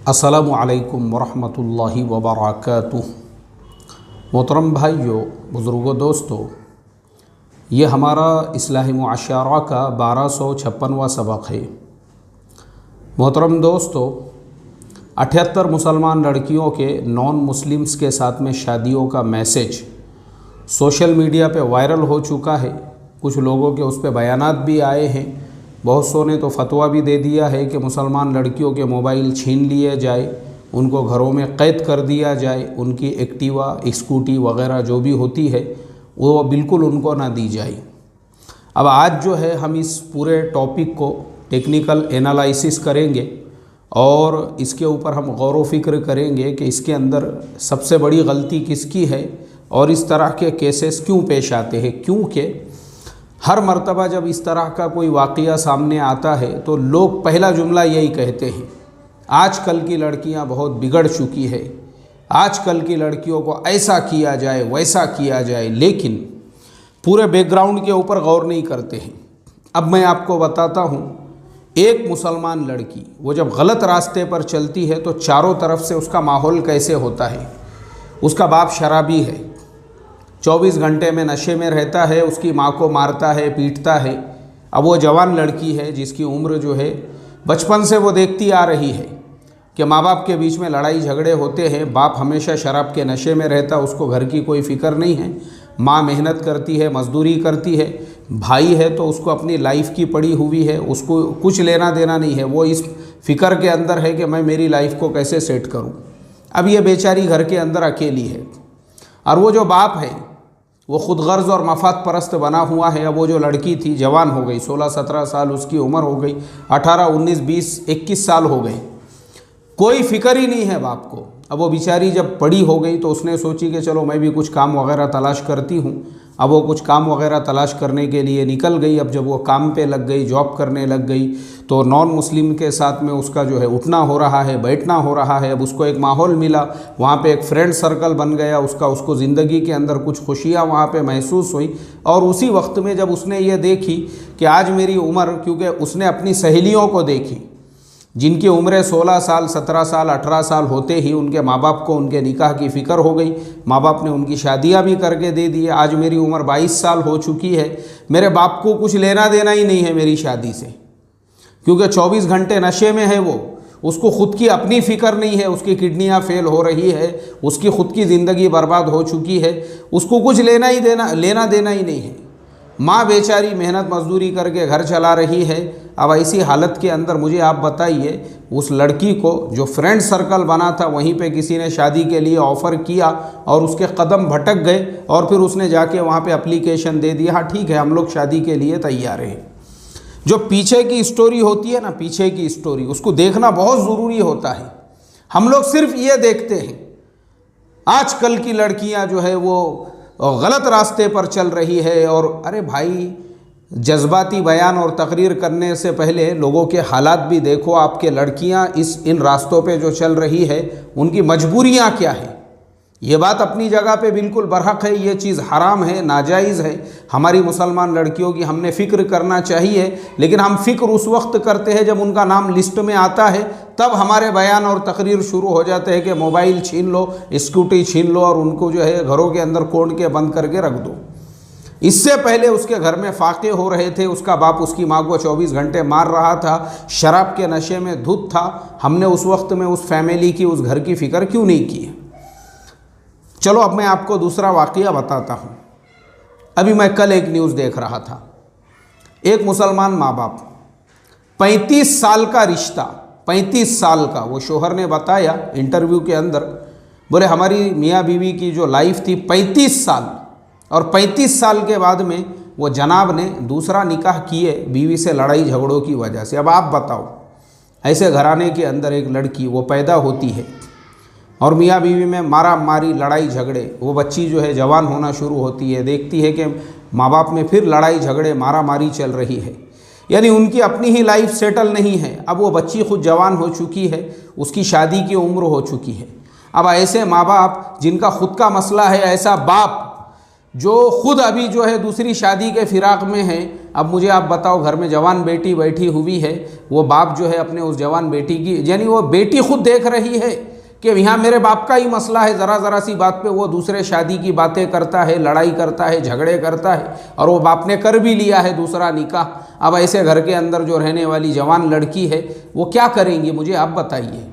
अस्सलामु अलैकुम वरहमतुल्लाहि वबरकातुह। मोहतरम भाइयों, बुज़ुर्गों, दोस्तों, ये हमारा इस्लाही मुआशरा का 1256वां सबक है। मोहतरम दोस्तों, 78 मुसलमान लड़कियों के नॉन मुस्लिम्स के साथ में शादियों का मैसेज सोशल मीडिया पे वायरल हो चुका है। कुछ लोगों के उस पर बयानात भी आए हैं। बहुत सौ ने तो फतवा भी दे दिया है कि मुसलमान लड़कियों के मोबाइल छीन लिए जाए, उनको घरों में कैद कर दिया जाए, उनकी एक्टिवा, स्कूटी वगैरह जो भी होती है वो बिल्कुल उनको ना दी जाए। अब आज जो है हम इस पूरे टॉपिक को टेक्निकल एनालिसिस करेंगे और इसके ऊपर हम गौर व फिक्र करेंगे कि इसके अंदर सबसे बड़ी गलती किसकी है और इस तरह के केसेस क्यों पेश आते हैं। क्योंकि हर मर्तबा जब इस तरह का कोई वाक़या सामने आता है तो लोग पहला जुमला यही कहते हैं, आजकल की लड़कियां बहुत बिगड़ चुकी है, आजकल की लड़कियों को ऐसा किया जाए वैसा किया जाए, लेकिन पूरे बैकग्राउंड के ऊपर गौर नहीं करते हैं। अब मैं आपको बताता हूँ, एक मुसलमान लड़की वो जब गलत रास्ते पर चलती है तो चारों तरफ से उसका माहौल कैसे होता है। उसका बाप शराबी है, 24 घंटे में नशे में रहता है, उसकी माँ को मारता है, पीटता है। अब वो जवान लड़की है जिसकी उम्र जो है बचपन से वो देखती आ रही है कि माँ बाप के बीच में लड़ाई झगड़े होते हैं, बाप हमेशा शराब के नशे में रहता, उसको घर की कोई फ़िक्र नहीं है, माँ मेहनत करती है, मजदूरी करती है, भाई है तो उसको अपनी लाइफ की पड़ी हुई है, उसको कुछ लेना देना नहीं है, वो इस फ़िक्र के अंदर है कि मैं मेरी लाइफ को कैसे सेट करूँ। अब ये बेचारी घर के अंदर अकेली है और वो जो बाप है वो ख़ुद गर्ज़ और मफाद परस्त बना हुआ है। अब वो जो लड़की थी जवान हो गई, 16-17 साल उसकी उम्र हो गई, 18, 19, 20, 21 साल हो गए, कोई फ़िक्र ही नहीं है बाप को। अब वो बेचारी जब बड़ी हो गई तो उसने सोची कि चलो मैं भी कुछ काम वगैरह तलाश करती हूँ। अब वो कुछ काम वगैरह तलाश करने के लिए निकल गई। अब जब वो काम पे लग गई, जॉब करने लग गई, तो नॉन मुस्लिम के साथ में उसका जो है उठना हो रहा है, बैठना हो रहा है। अब उसको एक माहौल मिला, वहाँ पे एक फ्रेंड सर्कल बन गया उसका, उसको ज़िंदगी के अंदर कुछ खुशियाँ वहाँ पे महसूस हुई। और उसी वक्त में जब उसने ये देखी कि आज मेरी उम्र, क्योंकि उसने अपनी सहेलियों को देखी जिनकी उम्रें 16 साल, 17 साल, 18 साल होते ही उनके माँ बाप को उनके निकाह की फ़िक्र हो गई, माँ बाप ने उनकी शादियाँ भी करके दे दी। आज मेरी उम्र 22 साल हो चुकी है, मेरे बाप को कुछ लेना देना ही नहीं है मेरी शादी से, क्योंकि 24 घंटे नशे में है वो, उसको ख़ुद की अपनी फ़िक्र नहीं है, उसकी किडनियाँ फेल हो रही है, उसकी ख़ुद की ज़िंदगी बर्बाद हो चुकी है, उसको कुछ लेना देना ही नहीं है। माँ बेचारी मेहनत मजदूरी करके घर चला रही है। अब ऐसी हालत के अंदर मुझे आप बताइए, उस लड़की को जो फ्रेंड सर्कल बना था वहीं पे किसी ने शादी के लिए ऑफ़र किया और उसके कदम भटक गए और फिर उसने जाके वहाँ पे एप्लीकेशन दे दिया, हाँ ठीक है हम लोग शादी के लिए तैयार हैं। जो पीछे की स्टोरी होती है ना, पीछे की स्टोरी, उसको देखना बहुत ज़रूरी होता है। हम लोग सिर्फ ये देखते हैं आजकल की लड़कियाँ जो है वो गलत रास्ते पर चल रही है। और अरे भाई, जज्बाती बयान और तकरीर करने से पहले लोगों के हालात भी देखो। आपके लड़कियां इन रास्तों पे जो चल रही है उनकी मजबूरियां क्या है। ये बात अपनी जगह पे बिल्कुल बरहक है, ये चीज़ हराम है, नाजायज़ है। हमारी मुसलमान लड़कियों की हमने फ़िक्र करना चाहिए, लेकिन हम फ़िक्र उस वक्त करते हैं जब उनका नाम लिस्ट में आता है, तब हमारे बयान और तकरीर शुरू हो जाते हैं कि मोबाइल छीन लो, स्कूटी छीन लो और उनको जो है घरों के अंदर कोड के बंद करके रख दो। इससे पहले उसके घर में फाके हो रहे थे, उसका बाप उसकी माँ को 24 घंटे मार रहा था, शराब के नशे में धुत था। हमने उस वक्त में उस फैमिली की, उस घर की फ़िक्र क्यों नहीं की। चलो अब मैं आपको दूसरा वाक़या बताता हूँ। अभी मैं कल एक न्यूज़ देख रहा था, एक मुसलमान माँ बाप, 35 साल का रिश्ता, 35 साल का, वो शोहर ने बताया इंटरव्यू के अंदर, बोले हमारी मियाँ बीवी की जो लाइफ थी 35 साल, और 35 साल के बाद में वो जनाब ने दूसरा निकाह किए बीवी से लड़ाई झगड़ों की वजह से। अब आप बताओ, ऐसे घराने के अंदर एक लड़की वो पैदा होती है और मियाँ बीवी में मारा मारी, लड़ाई झगड़े, वो बच्ची जो है जवान होना शुरू होती है, देखती है कि माँ बाप में फिर लड़ाई झगड़े, मारा मारी चल रही है, यानी उनकी अपनी ही लाइफ सेटल नहीं है। अब वो बच्ची खुद जवान हो चुकी है, उसकी शादी की उम्र हो चुकी है। अब ऐसे माँ बाप जिनका खुद का मसला है, ऐसा बाप जो खुद अभी जो है दूसरी शादी के फिराक में है। अब मुझे आप बताओ, घर में जवान बेटी बैठी हुई है, वो बाप जो है अपने उस जवान बेटी की, यानी वो बेटी खुद देख रही है कि यहाँ मेरे बाप का ही मसला है, ज़रा सी बात पे वो दूसरे शादी की बातें करता है, लड़ाई करता है, झगड़े करता है, और वो बाप ने कर भी लिया है दूसरा निकाह। अब ऐसे घर के अंदर जो रहने वाली जवान लड़की है वो क्या करेंगी, मुझे आप बताइए।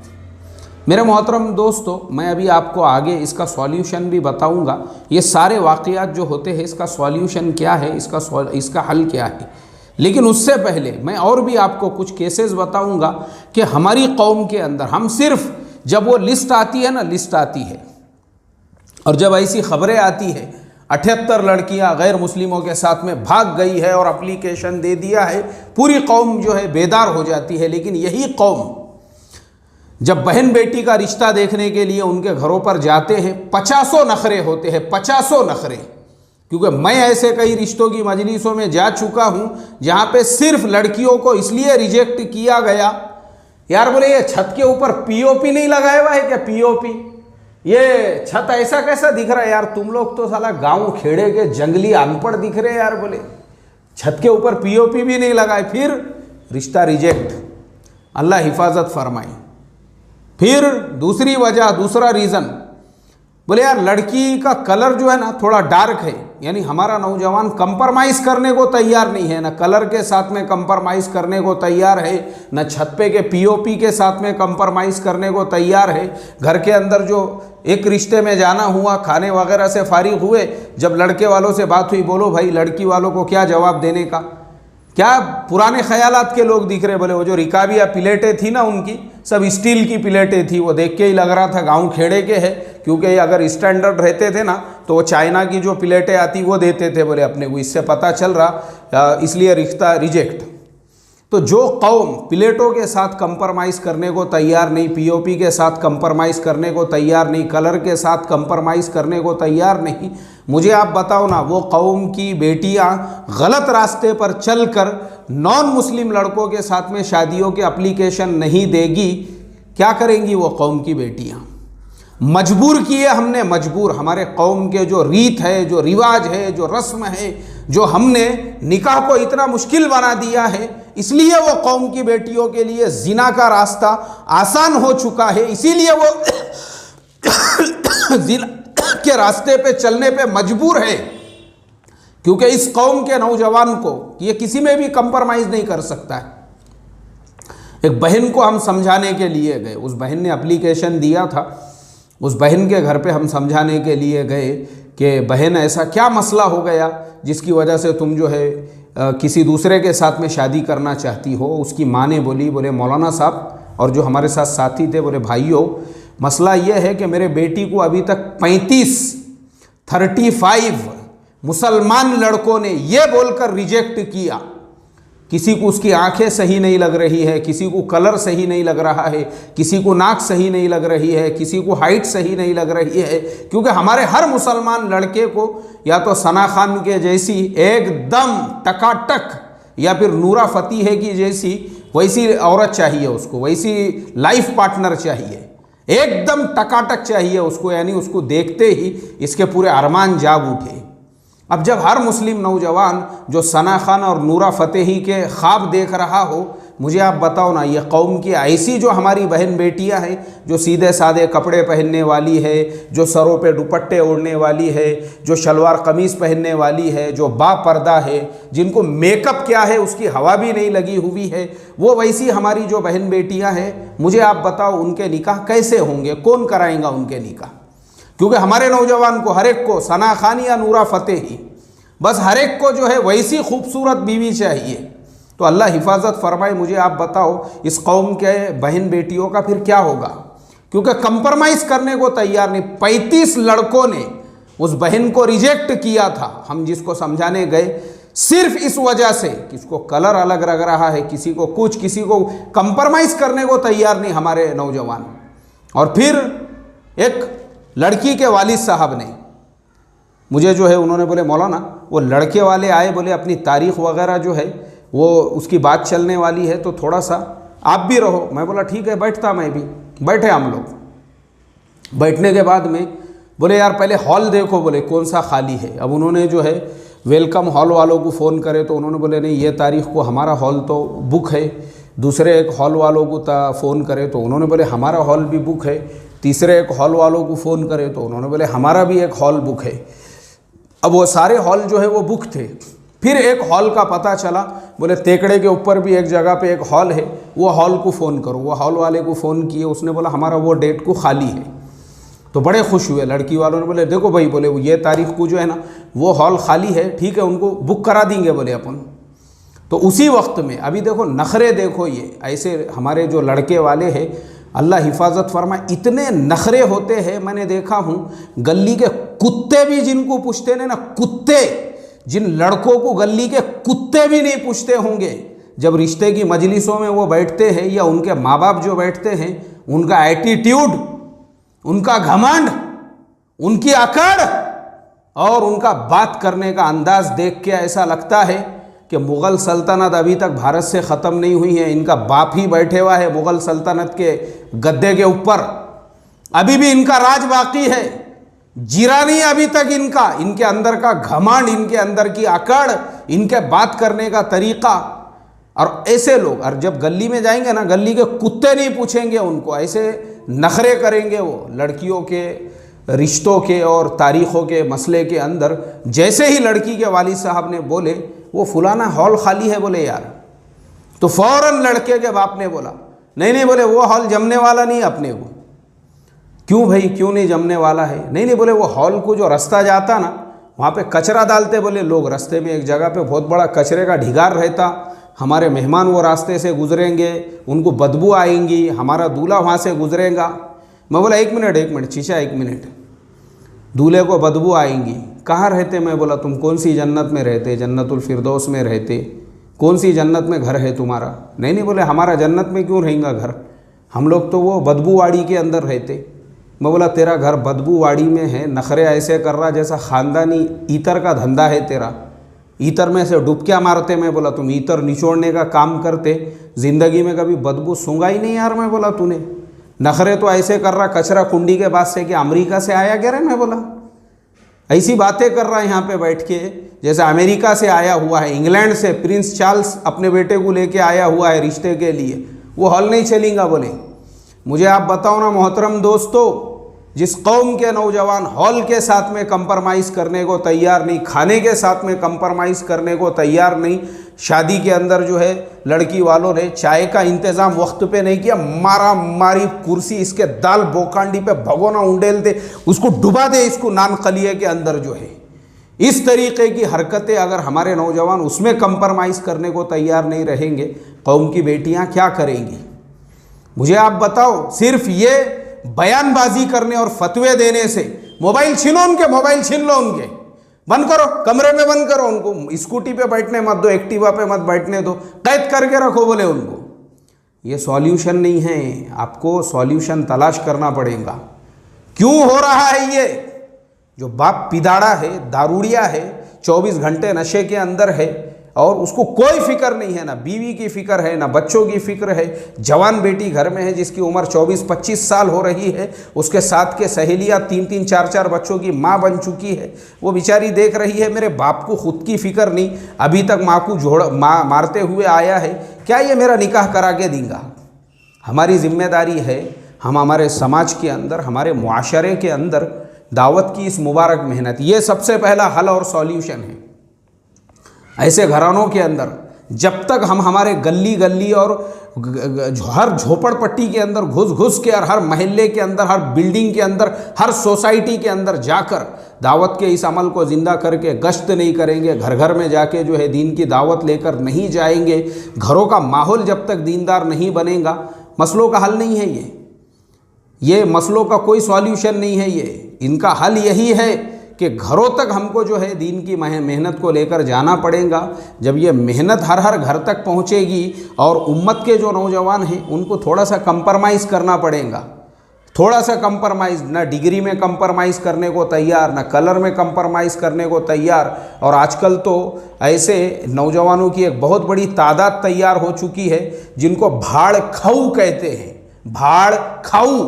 मेरे मोहतरम दोस्तों, मैं अभी आपको आगे इसका सॉल्यूशन भी बताऊंगा। ये सारे वाक़यात जो होते हैं इसका सॉल्यूशन क्या है, इसका हल क्या है। लेकिन उससे पहले मैं और भी आपको कुछ केसेस बताऊंगा कि हमारी कौम के अंदर हम सिर्फ जब वो लिस्ट आती है ना, लिस्ट आती है और जब ऐसी खबरें आती है 78 लड़कियां गैर मुस्लिमों के साथ में भाग गई है और एप्लीकेशन दे दिया है, पूरी कौम जो है बेदार हो जाती है। लेकिन यही कौम जब बहन बेटी का रिश्ता देखने के लिए उनके घरों पर जाते हैं, 50 नखरे होते हैं, 50 नखरे। क्योंकि मैं ऐसे कई रिश्तों की मजलिसों में जा चुका हूं जहां पे सिर्फ लड़कियों को इसलिए रिजेक्ट किया गया, यार बोले ये छत के ऊपर पीओपी नहीं लगाया हुआ है क्या, पीओपी, ये छत ऐसा कैसा दिख रहा है यार, तुम लोग तो साला गांव खेड़े के जंगली अनपढ़ दिख रहे हैं यार, बोले छत के ऊपर पीओपी भी नहीं लगाए, फिर रिश्ता रिजेक्ट। अल्लाह हिफाजत फरमाए। फिर दूसरी वजह, दूसरा रीज़न, बोले यार लड़की का कलर जो है ना थोड़ा डार्क है, यानी हमारा नौजवान कंप्रोमाइज़ करने को तैयार नहीं है, ना कलर के साथ में कंप्रोमाइज़ करने को तैयार है, ना छत पे के पीओपी के साथ में कंप्रोमाइज़ करने को तैयार है। घर के अंदर जो एक रिश्ते में जाना हुआ, खाने वगैरह से फारिग हुए, जब लड़के वालों से बात हुई, बोलो भाई लड़की वालों को क्या जवाब देने का, क्या पुराने ख्यालात के लोग दिख रहे। बोले वो जो रिकाबिया प्लेटें थी ना उनकी, सब स्टील की प्लेटें थी, वो देख के ही लग रहा था गांव खेड़े के है, क्योंकि अगर स्टैंडर्ड रहते थे ना तो वो चाइना की जो प्लेटें आती वो देते थे। बोले अपने को इससे पता चल रहा, इसलिए रिश्ता रिजेक्ट। तो जो कौम प्लेटों के साथ कंप्रोमाइज़ करने को तैयार नहीं, पीओपी के साथ कंप्रोमाइज़ करने को तैयार नहीं, कलर के साथ कंप्रोमाइज़ करने को तैयार नहीं, मुझे आप बताओ ना, वो कौम की बेटियां गलत रास्ते पर चलकर नॉन मुस्लिम लड़कों के साथ में शादियों के एप्लीकेशन नहीं देगी, क्या करेंगी वो कौम की बेटियां। मजबूर किए हमने, मजबूर, हमारे कौम के जो रीत है, जो रिवाज है, जो रस्म है, जो हमने निकाह को इतना मुश्किल बना दिया है, इसलिए वो कौम की बेटियों के लिए जिना का रास्ता आसान हो चुका है, इसीलिए वो जिना के रास्ते पे चलने पे मजबूर है। क्योंकि इस कौम के नौजवान को ये किसी में भी कंप्रोमाइज़ नहीं कर सकता है। एक बहन को हम समझाने के लिए गए, उस बहन ने एप्लीकेशन दिया था, उस बहन के घर पे हम समझाने के लिए गए कि बहन ऐसा क्या मसला हो गया जिसकी वजह से तुम जो है किसी दूसरे के साथ में शादी करना चाहती हो। उसकी माँ ने बोली, बोले मौलाना साहब और जो हमारे साथ साथी थे, बोले भाइयों मसला ये है कि मेरे बेटी को अभी तक 35 मुसलमान लड़कों ने ये बोलकर रिजेक्ट किया, किसी को उसकी आंखें सही नहीं लग रही है, किसी को कलर सही नहीं लग रहा है, किसी को नाक सही नहीं लग रही है, किसी को हाइट सही नहीं लग रही है। क्योंकि हमारे हर मुसलमान लड़के को या तो सना खान के जैसी एकदम टकाटक या फिर नूरा फतेह की जैसी वैसी औरत चाहिए उसको, वैसी लाइफ पार्टनर चाहिए, एकदम टकाटक चाहिए उसको, यानी उसको देखते ही इसके पूरे अरमान जाग उठे। अब जब हर मुस्लिम नौजवान जो सना खान और नूरा फतेही के ख्वाब देख रहा हो, मुझे आप बताओ ना, ये कौम की ऐसी जो हमारी बहन बेटियां हैं जो सीधे सादे कपड़े पहनने वाली है, जो सरों पे दुपट्टे ओढ़ने वाली है, जो शलवार कमीज़ पहनने वाली है, जो बापर्दा है, जिनको मेकअप क्या है उसकी हवा भी नहीं लगी हुई है, वो वैसी हमारी जो बहन बेटियां हैं, मुझे आप बताओ उनके निकाह कैसे होंगे, कौन कराएंगा उनके निकाह। क्योंकि हमारे नौजवान को हर एक को सना खान या नूरा फतेही, बस हर एक को जो है वैसी खूबसूरत बीवी चाहिए। तो अल्लाह हिफाजत फरमाए। मुझे आप बताओ इस कौम के बहन बेटियों का फिर क्या होगा, क्योंकि कंप्रोमाइज़ करने को तैयार नहीं। 35 लड़कों ने उस बहन को रिजेक्ट किया था, हम जिसको समझाने गए, सिर्फ इस वजह से कि इसको कलर अलग लग रहा है, किसी को कुछ, किसी को कंप्रोमाइज़ करने को तैयार नहीं हमारे नौजवान। और फिर एक लड़की के वालिद साहब ने मुझे जो है, उन्होंने बोले मौलाना वो लड़के वाले आए, बोले अपनी तारीख़ वगैरह जो है वो उसकी बात चलने वाली है, तो थोड़ा सा आप भी रहो। मैं बोला ठीक है, बैठता, मैं भी बैठे। हम लोग बैठने के बाद में बोले यार पहले हॉल देखो, बोले कौन सा खाली है। अब उन्होंने जो है वेलकम हॉल वालों को फ़ोन करे तो उन्होंने बोले नहीं ये तारीख़ को हमारा हॉल तो बुक है। दूसरे एक हॉल वालों को फ़ोन करे तो उन्होंने बोले हमारा हॉल भी बुक है। तीसरे एक हॉल वालों को फ़ोन करे तो उन्होंने बोले हमारा भी एक हॉल बुक है। अब वो सारे हॉल जो है वो बुक थे। फिर एक हॉल का पता चला, बोले तेकड़े के ऊपर भी एक जगह पे एक हॉल है, वो हॉल को फ़ोन करो। वो हॉल वाले को फ़ोन किए, उसने बोला हमारा वो डेट को खाली है। तो बड़े खुश हुए लड़की वालों ने, बोले देखो भाई, बोले ये तारीख़ को जो है ना वो हॉल खाली है, ठीक है उनको बुक करा देंगे बोले अपन। तो उसी वक्त में अभी देखो नखरे देखो, ये ऐसे हमारे जो लड़के वाले हैं अल्लाह हिफाजत फरमाए, इतने नखरे होते हैं। मैंने देखा हूँ गली के कुत्ते भी जिनको पूछते ना, कुत्ते जिन लड़कों को गली के कुत्ते भी नहीं पूछते होंगे, जब रिश्ते की मजलिसों में वो बैठते हैं या उनके माँ बाप जो बैठते हैं, उनका एटीट्यूड, उनका घमंड, उनकी अकड़ और उनका बात करने का अंदाज देख के ऐसा लगता है कि मुग़ल सल्तनत अभी तक भारत से ख़त्म नहीं हुई है। इनका बाप ही बैठे हुआ है मुग़ल सल्तनत के गद्दे के ऊपर, अभी भी इनका राज बाकी है, जीरा नहीं अभी तक इनका। इनके अंदर का घमंड, इनके अंदर की अकड़, इनके बात करने का तरीक़ा। और ऐसे लोग और जब गली में जाएंगे ना, गली के कुत्ते नहीं पूछेंगे उनको, ऐसे नखरे करेंगे वो लड़कियों के रिश्तों के और तारीख़ों के मसले के अंदर। जैसे ही लड़की के वालिद साहब ने बोले वो फलाना हॉल खाली है बोले यार, तो फ़ौरन लड़के के बाप ने बोला नहीं नहीं, बोले वो हॉल जमने वाला नहीं अपने को। क्यों भाई, क्यों नहीं जमने वाला है? नहीं नहीं, बोले वो हॉल को जो रास्ता जाता ना वहाँ पे कचरा डालते बोले लोग। रास्ते में एक जगह पे बहुत बड़ा कचरे का ढिगार रहता, हमारे मेहमान वो रास्ते से गुजरेंगे, उनको बदबू आएंगी, हमारा दूल्हा वहाँ से गुजरेगा। मैं बोला एक मिनट चीचा, एक मिनट, दूल्हे को बदबू आएंगी, कहाँ रहते? मैं बोला तुम कौन सी जन्नत में रहते? जन्नतुल फिरदौस में रहते। कौन सी जन्नत में घर है तुम्हारा? नहीं नहीं, बोले हमारा जन्नत में क्यों रहेगा घर, हम लोग तो वो बदबूवाड़ी के अंदर रहते। मैं बोला तेरा घर बदबूवाड़ी में है, नखरे ऐसे कर रहा जैसा ख़ानदानी ईतर का धंधा है तेरा, ईतर में से डुबकियाँ मारते। मैं बोला तुम ईतर निचोड़ने का काम करते, ज़िंदगी में कभी बदबू सूंघा ही नहीं यार। मैं बोला तूने नखरे तो ऐसे कर रहा कचरा कुंडी के बाद से कि अमेरिका से आया कह रहे। मैं बोला ऐसी बातें कर रहा है यहाँ पे बैठ के जैसे अमेरिका से आया हुआ है, इंग्लैंड से प्रिंस चार्ल्स अपने बेटे को लेके आया हुआ है रिश्ते के लिए। वो हॉल नहीं चलेगा बोले। मुझे आप बताओ ना मोहतरम दोस्तों, जिस कौम के नौजवान हॉल के साथ में कंप्रोमाइज़ करने को तैयार नहीं, खाने के साथ में कंप्रोमाइज़ करने को तैयार नहीं, शादी के अंदर जो है लड़की वालों ने चाय का इंतज़ाम वक्त पे नहीं किया, मारा मारी कुर्सी इसके दाल बोकांडी पे भगोना उंडेल दे, उसको डुबा दे इसको नान कलिए के अंदर जो है। इस तरीके की हरकतें अगर हमारे नौजवान उसमें कंप्रोमाइज़ करने को तैयार नहीं रहेंगे, कौम की बेटियां क्या करेंगी? मुझे आप बताओ, सिर्फ ये बयानबाजी करने और फतवे देने से मोबाइल छीनो उनके, मोबाइल छीन लो उनके, बंद करो, कमरे में बंद करो उनको, स्कूटी पे बैठने मत दो, एक्टिवा पे मत बैठने दो, कैद करके रखो बोले उनको। ये सॉल्यूशन नहीं है, आपको सॉल्यूशन तलाश करना पड़ेगा। क्यों हो रहा है ये? जो बाप पिदाड़ा है, दारूड़िया है, 24 घंटे नशे के अंदर है और उसको कोई फिक्र नहीं है, ना बीवी की फिक्र है, ना बच्चों की फिक्र है। जवान बेटी घर में है जिसकी उम्र 24-25 साल हो रही है, उसके साथ के सहेलियाँ 3-3, 4-4 बच्चों की माँ बन चुकी है, वो बेचारी देख रही है मेरे बाप को खुद की फिक्र नहीं, अभी तक माँ को मारते हुए आया है, क्या ये मेरा निकाह करा के देगा? हमारी जिम्मेदारी है, हम हमारे समाज के अंदर, हमारे मुआशरे के अंदर दावत की इस मुबारक मेहनत, ये सबसे पहला हल और सॉल्यूशन है। ऐसे घरानों के अंदर जब तक हम हमारे गली गली और हर झोपड़पट्टी के अंदर घुस घुस के और हर महल्ले के अंदर, हर बिल्डिंग के अंदर, हर सोसाइटी के अंदर जाकर दावत के इस अमल को ज़िंदा करके गश्त नहीं करेंगे, घर घर में जाके जो है दीन की दावत लेकर नहीं जाएंगे, घरों का माहौल जब तक दीनदार नहीं बनेगा, मसलों का हल नहीं है ये मसलों का कोई सॉल्यूशन नहीं है ये। इनका हल यही है कि घरों तक हमको जो है दीन की मेहनत को लेकर जाना पड़ेगा। जब ये मेहनत हर हर घर तक पहुँचेगी और उम्मत के जो नौजवान हैं उनको थोड़ा सा कंप्रोमाइज़ करना पड़ेगा, थोड़ा सा कंप्रोमाइज़, ना डिग्री में कंप्रोमाइज़ करने को तैयार, ना कलर में कंप्रोमाइज़ करने को तैयार। और आजकल तो ऐसे नौजवानों की एक बहुत बड़ी तादाद तैयार हो चुकी है जिनको भाड़ खाऊ कहते हैं। भाड़ खाऊ,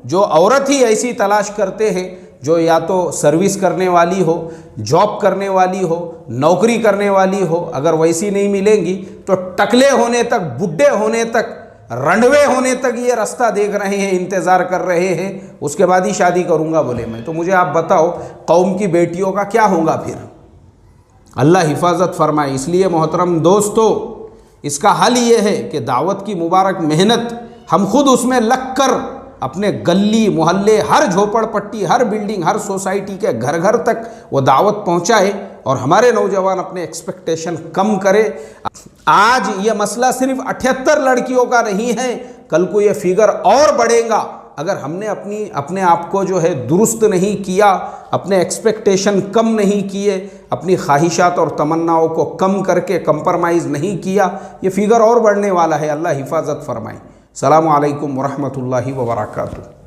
जो औरत ही ऐसी तलाश करते हैं जो या तो सर्विस करने वाली हो, जॉब करने वाली हो, नौकरी करने वाली हो, अगर वैसी नहीं मिलेंगी तो टकले होने तक, बुढ़े होने तक, रंडवे होने तक ये रास्ता देख रहे हैं, इंतज़ार कर रहे हैं, उसके बाद ही शादी करूँगा बोले मैं। तो मुझे आप बताओ कौम की बेटियों का क्या होगा फिर? अल्लाह हिफाजत फरमाए। इसलिए मोहतरम दोस्तों, इसका हल ये है कि दावत की मुबारक मेहनत हम खुद उसमें लग कर अपने गली मोहल्ले, हर झोपड़पट्टी, हर बिल्डिंग, हर सोसाइटी के घर घर तक वो दावत पहुंचाए और हमारे नौजवान अपने एक्सपेक्टेशन कम करे। आज ये मसला सिर्फ 78 लड़कियों का नहीं है, कल को ये फिगर और बढ़ेगा अगर हमने अपने आप को जो है दुरुस्त नहीं किया, अपने एक्सपेक्टेशन कम नहीं किए, अपनी ख्वाहिशात और तमन्नाओं को कम करके कंप्रोमाइज़ नहीं किया, ये फिगर और बढ़ने वाला है। अल्लाह हिफाजत फरमाए। सलामु अलैकुम वरहमतुल्लाहि वबरकातुहू।